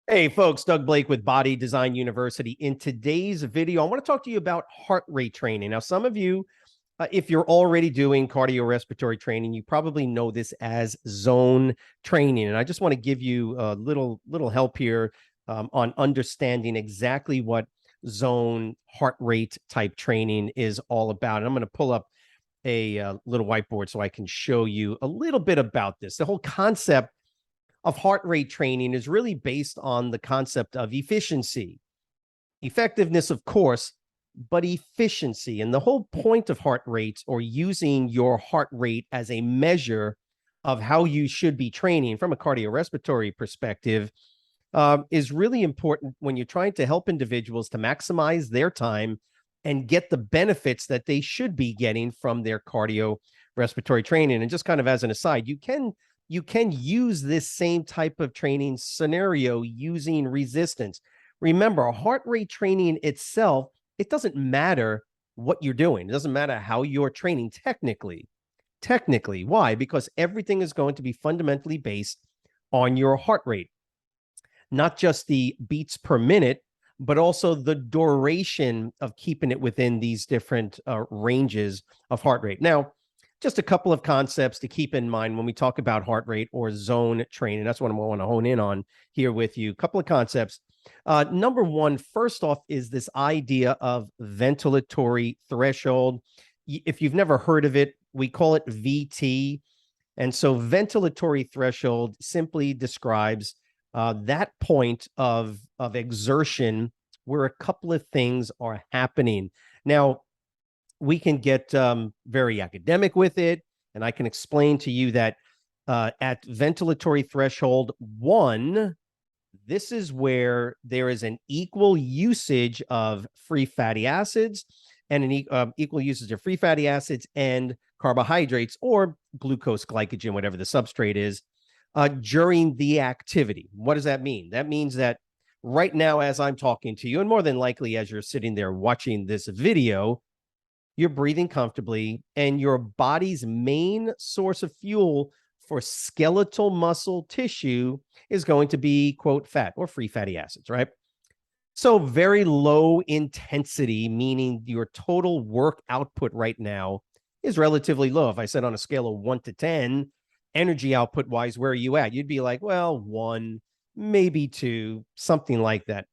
Hey folks, Doug Blake with Body Design University. In today's video, I want to talk to you about heart rate training. Now, some of you, if you're already doing cardiorespiratory training, you probably know this as zone training. And I just want to give you a little help here on understanding exactly what zone heart rate type training is all about. And I'm going to pull up a little whiteboard so I can show you a little bit about this. The whole concept of heart rate training is really based on the concept of efficiency, effectiveness, of course, but efficiency. And the whole point of heart rates, or using your heart rate as a measure of how you should be training from a cardiorespiratory perspective, is really important when you're trying to help individuals to maximize their time and get the benefits that they should be getting from their cardiorespiratory training. And just kind of as an aside, you can use this same type of training scenario using resistance. Remember, heart rate training itself, it doesn't matter what you're doing. It doesn't matter how you're training technically. Why? Because everything is going to be fundamentally based on your heart rate, not just the beats per minute, but also the duration of keeping it within these different ranges of heart rate. Now, just a couple of concepts to keep in mind when we talk about heart rate or zone training. That's what I want to hone in on here with you. A couple of concepts. Number one, first off, is this idea of ventilatory threshold. If you've never heard of it, we call it VT. And so ventilatory threshold simply describes that point of exertion where a couple of things are happening. Now, we can get very academic with it, and I can explain to you that at ventilatory threshold 1, this is where there is an equal usage of free fatty acids and an equal usage of free fatty acids and carbohydrates, or glucose, glycogen, whatever the substrate is, during the activity. What does that mean? That means that right now, as I'm talking to you, and more than likely as you're sitting there watching this video, you're breathing comfortably, and your body's main source of fuel for skeletal muscle tissue is going to be, quote, fat or free fatty acids, right? So very low intensity, meaning your total work output right now is relatively low. If I said on a scale of 1 to 10, energy output wise, where are you at? You'd be like, well, 1, maybe 2, something like that.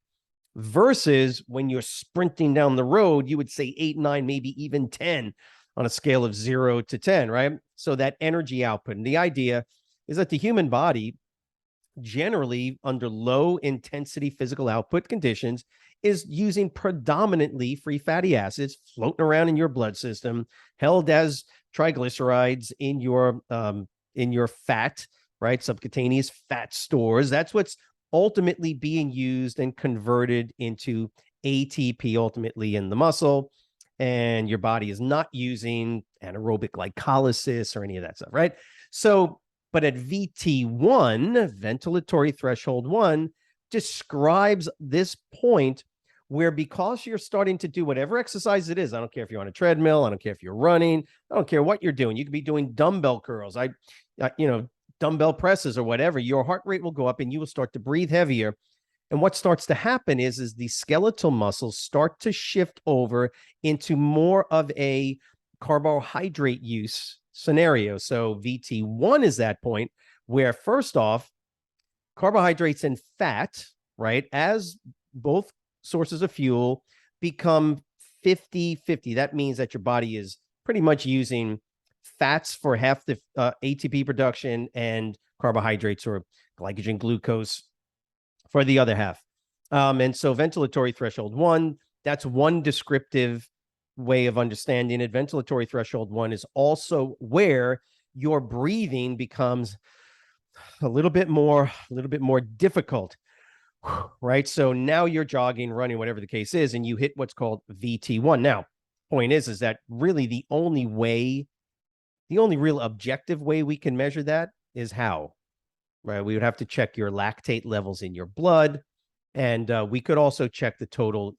Versus when you're sprinting down the road, you would say 8, 9, maybe even 10 on a scale of 0 to 10, right? So that energy output. And the idea is that the human body, generally under low intensity physical output conditions, is using predominantly free fatty acids floating around in your blood system, held as triglycerides in your fat, right? Subcutaneous fat stores. That's what's ultimately being used and converted into ATP ultimately in the muscle. And your body is not using anaerobic glycolysis or any of that stuff, right? So, but at VT1, ventilatory threshold 1, describes this point where, because you're starting to do whatever exercise it is, I don't care if you're on a treadmill, I don't care if you're running, I don't care what you're doing. You could be doing dumbbell curls. Dumbbell presses or whatever, your heart rate will go up and you will start to breathe heavier. And what starts to happen is the skeletal muscles start to shift over into more of a carbohydrate use scenario. So VT1 is that point where, first off, carbohydrates and fat, right, as both sources of fuel, become 50-50. That means that your body is pretty much using fats for half the ATP production and carbohydrates or glycogen, glucose for the other half. And so ventilatory threshold 1, that's one descriptive way of understanding it. Ventilatory threshold 1 is also where your breathing becomes a little bit more difficult, right? So now you're jogging, running, whatever the case is, and you hit what's called VT1. Now, point is that really the only real objective way we can measure that is how, right? We would have to check your lactate levels in your blood, and we could also check the total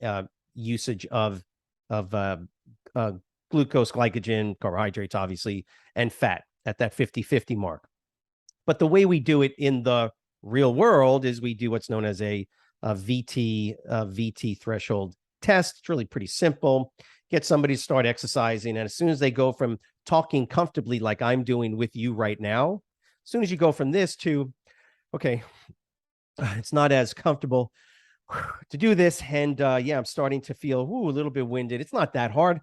usage of glucose, glycogen, carbohydrates, obviously, and fat at that 50-50 mark. But the way we do it in the Real world is we do what's known as a VT threshold test. It's really pretty simple. Get somebody to start exercising, and as soon as they go from talking comfortably like I'm doing with you right now, as soon as you go from this to, okay, it's not as comfortable to do this, and yeah, I'm starting to feel a little bit winded. It's not that hard,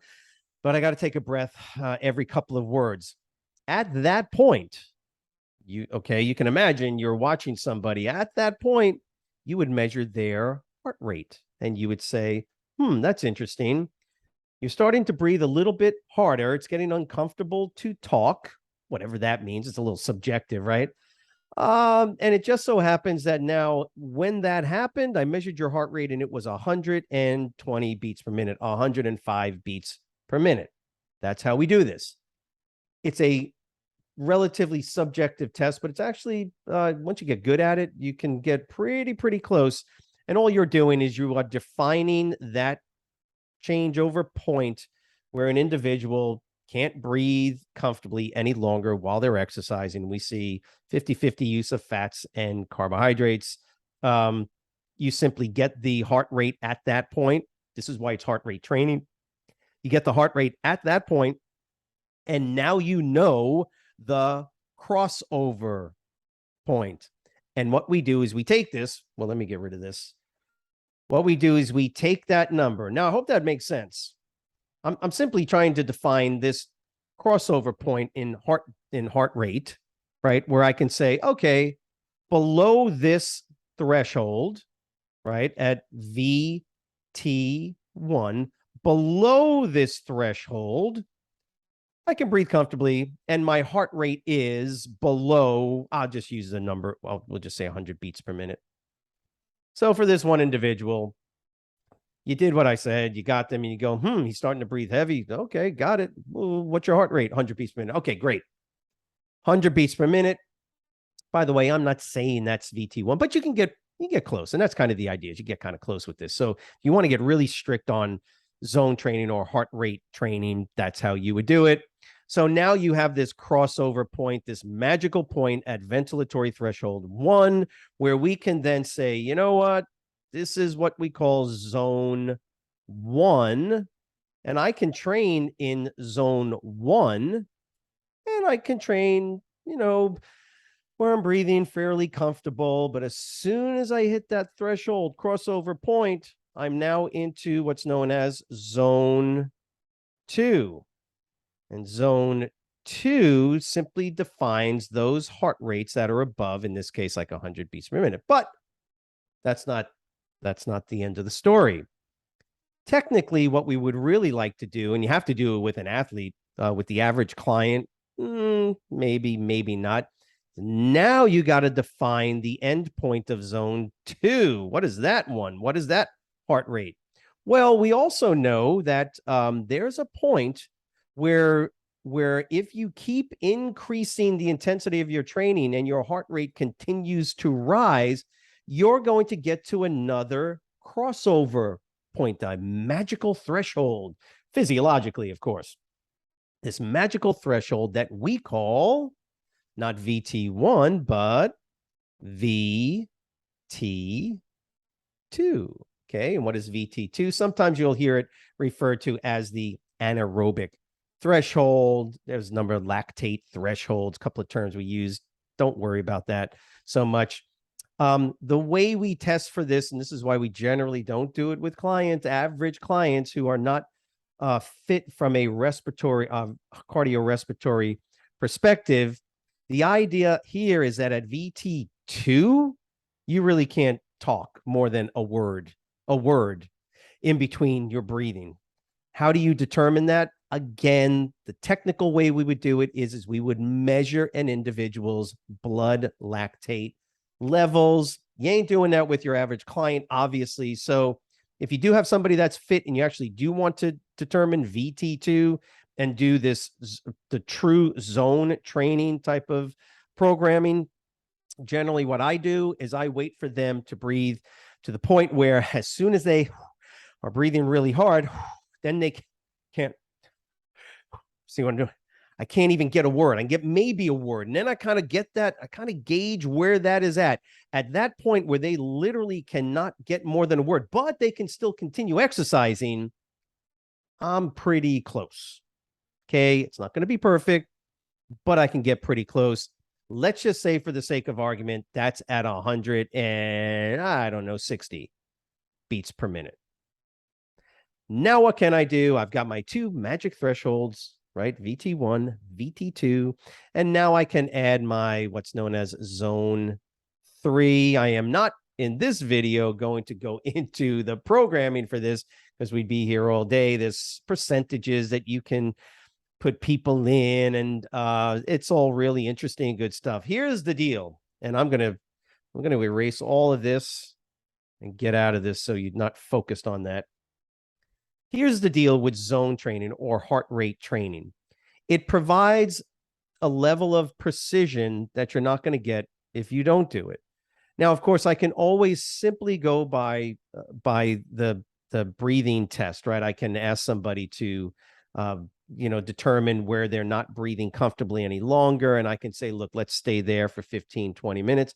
but I got to take a breath every couple of words. At that point, you can imagine you're watching somebody. At that point, you would measure their heart rate, and you would say, that's interesting. You're starting to breathe a little bit harder. It's getting uncomfortable to talk, whatever that means. It's a little subjective, right? And it just so happens that now, when that happened, I measured your heart rate and it was 120 beats per minute, 105 beats per minute. That's how we do this. It's a relatively subjective test, but it's actually, once you get good at it, you can get pretty close. And all you're doing is you are defining that changeover point where an individual can't breathe comfortably any longer while they're exercising. We see 50-50 use of fats and carbohydrates. You simply get the heart rate at that point. This is why it's heart rate training. You get the heart rate at that point, and now you know the crossover point. And what we do is we take this. Well, let me get rid of this. What we do is we take that number. Now, I hope that makes sense. I'm simply trying to define this crossover point in heart rate, right? Where I can say, okay, below this threshold, right, at VT1, below this threshold, I can breathe comfortably, and my heart rate is below, I'll just use the number, well, we'll just say 100 beats per minute. So for this one individual, you did what I said, you got them, and you go, he's starting to breathe heavy. Okay, got it. Well, what's your heart rate? 100 beats per minute. Okay, great. 100 beats per minute. By the way, I'm not saying that's VT1, but you get close, and that's kind of the idea, is you get kind of close with this. So if you want to get really strict on zone training or heart rate training, that's how you would do it. So now you have this crossover point, this magical point at ventilatory threshold 1, where we can then say, you know what? This is what we call zone 1. And I can train in zone 1. And I can train, where I'm breathing fairly comfortable. But as soon as I hit that threshold crossover point, I'm now into what's known as zone 2. And zone 2 simply defines those heart rates that are above, in this case, like 100 beats per minute. But that's not the end of the story. Technically, what we would really like to do, and you have to do it with an athlete, with the average client, maybe not. Now you got to define the end point of zone 2. What is that one? What is that heart rate? Well, we also know that there's a point where if you keep increasing the intensity of your training and your heart rate continues to rise, you're going to get to another crossover point, a magical threshold, physiologically, of course. This magical threshold that we call not VT1, but VT2. Okay, and what is VT2? Sometimes you'll hear it referred to as the anaerobic threshold. There's a number of lactate thresholds, a couple of terms we use. Don't worry about that so much. The way we test for this, and this is why we generally don't do it with average clients who are not fit from a cardiorespiratory perspective. The idea here is that at VT2, you really can't talk more than a word in between your breathing. How do you determine that? Again, the technical way we would do it is we would measure an individual's blood lactate levels. You ain't doing that with your average client, obviously. So if you do have somebody that's fit and you actually do want to determine VT2 and do the true zone training type of programming, generally what I do is I wait for them to breathe to the point where as soon as they are breathing really hard, then they can't see what I'm doing. I can't even get a word. I can get maybe a word. And then I kind of get that, I kind of gauge where that is at. At that point where they literally cannot get more than a word, but they can still continue exercising, I'm pretty close. Okay. It's not going to be perfect, but I can get pretty close. Let's just say, for the sake of argument, that's at 100 and I don't know, 60 beats per minute. Now, what can I do? I've got my two magic thresholds, right? VT1, VT2, and now I can add my what's known as zone 3. I am not in this video going to go into the programming for this because we'd be here all day. There's percentages that you can put people in, and it's all really interesting and good stuff. Here's the deal, and I'm gonna erase all of this and get out of this so you're not focused on that. Here's the deal with zone training or heart rate training. It provides a level of precision that you're not going to get if you don't do it. Now, of course, I can always simply go by the breathing test, right? I can ask somebody to determine where they're not breathing comfortably any longer, and I can say, look, let's stay there for 15, 20 minutes.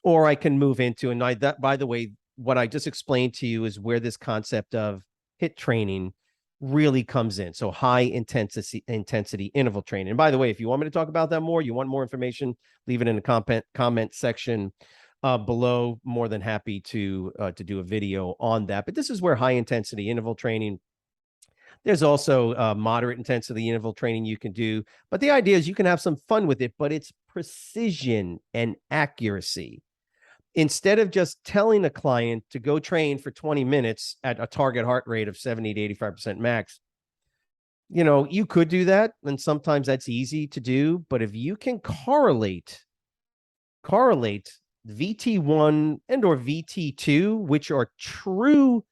Or I can move into, and that, by the way, what I just explained to you is where this concept of HIIT training really comes in. So high intensity interval training. And by the way, if you want me to talk about that more, you want more information, leave it in the comment section below. More than happy to do a video on that. But this is where high intensity interval training. There's also moderate intensity interval training you can do. But the idea is you can have some fun with it, but it's precision and accuracy. Instead of just telling a client to go train for 20 minutes at a target heart rate of 70 to 85% max, you could do that. And sometimes that's easy to do. But if you can correlate VT1 and or VT2, which are true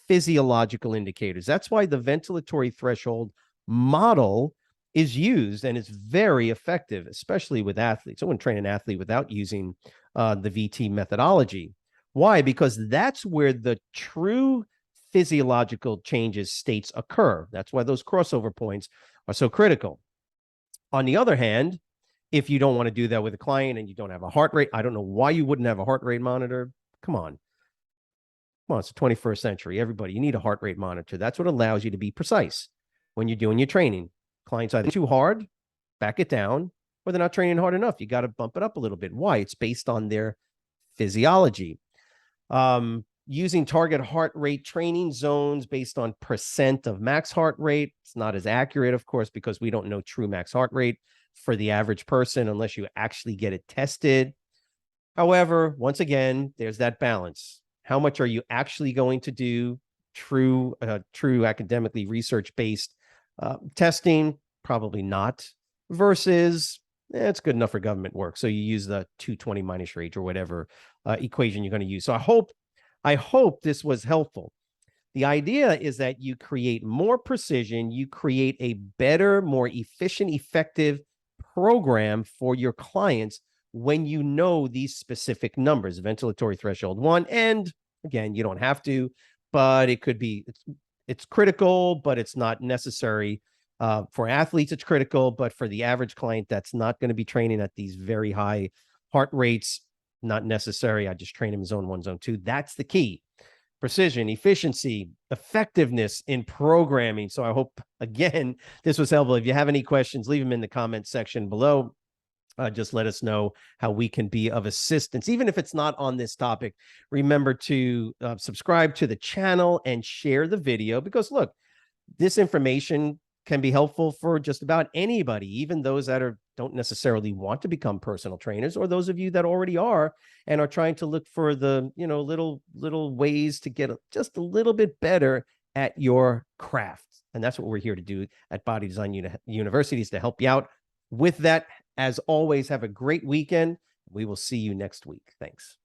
physiological indicators. That's why the ventilatory threshold model is used, and it's very effective, especially with athletes. I wouldn't train an athlete without using the VT methodology. Why? Because that's where the true physiological changes states occur. That's why those crossover points are so critical. On the other hand, if you don't want to do that with a client and you don't have a heart rate, I don't know why you wouldn't have a heart rate monitor. Come on, it's the 21st century. Everybody, you need a heart rate monitor. That's what allows you to be precise when you're doing your training. Clients either too hard, back it down, or they're not training hard enough. You got to bump it up a little bit. Why? It's based on their physiology. Using target heart rate training zones based on percent of max heart rate. It's not as accurate, of course, because we don't know true max heart rate for the average person unless you actually get it tested. However, once again, there's that balance. How much are you actually going to do true academically research-based testing? Probably not. Versus, it's good enough for government work. So you use the 220 minus rate or whatever equation you're going to use. So I hope this was helpful. The idea is that you create more precision, you create a better, more efficient, effective program for your clients when you know these specific numbers, ventilatory threshold 1. And again, you don't have to, but it could be, it's critical, but it's not necessary. For athletes, it's critical, but for the average client that's not going to be training at these very high heart rates, not necessary. I just train them in zone 1, zone 2. That's the key. Precision, efficiency, effectiveness in programming. So I hope, again, this was helpful. If you have any questions, leave them in the comment section below. Just let us know how we can be of assistance, even if it's not on this topic. Remember to subscribe to the channel and share the video, because look, this information can be helpful for just about anybody, even those that don't necessarily want to become personal trainers, or those of you that already are and are trying to look for the little ways to get just a little bit better at your craft. And that's what we're here to do at Body Design Universities, to help you out with that. As always, have a great weekend. We will see you next week. Thanks.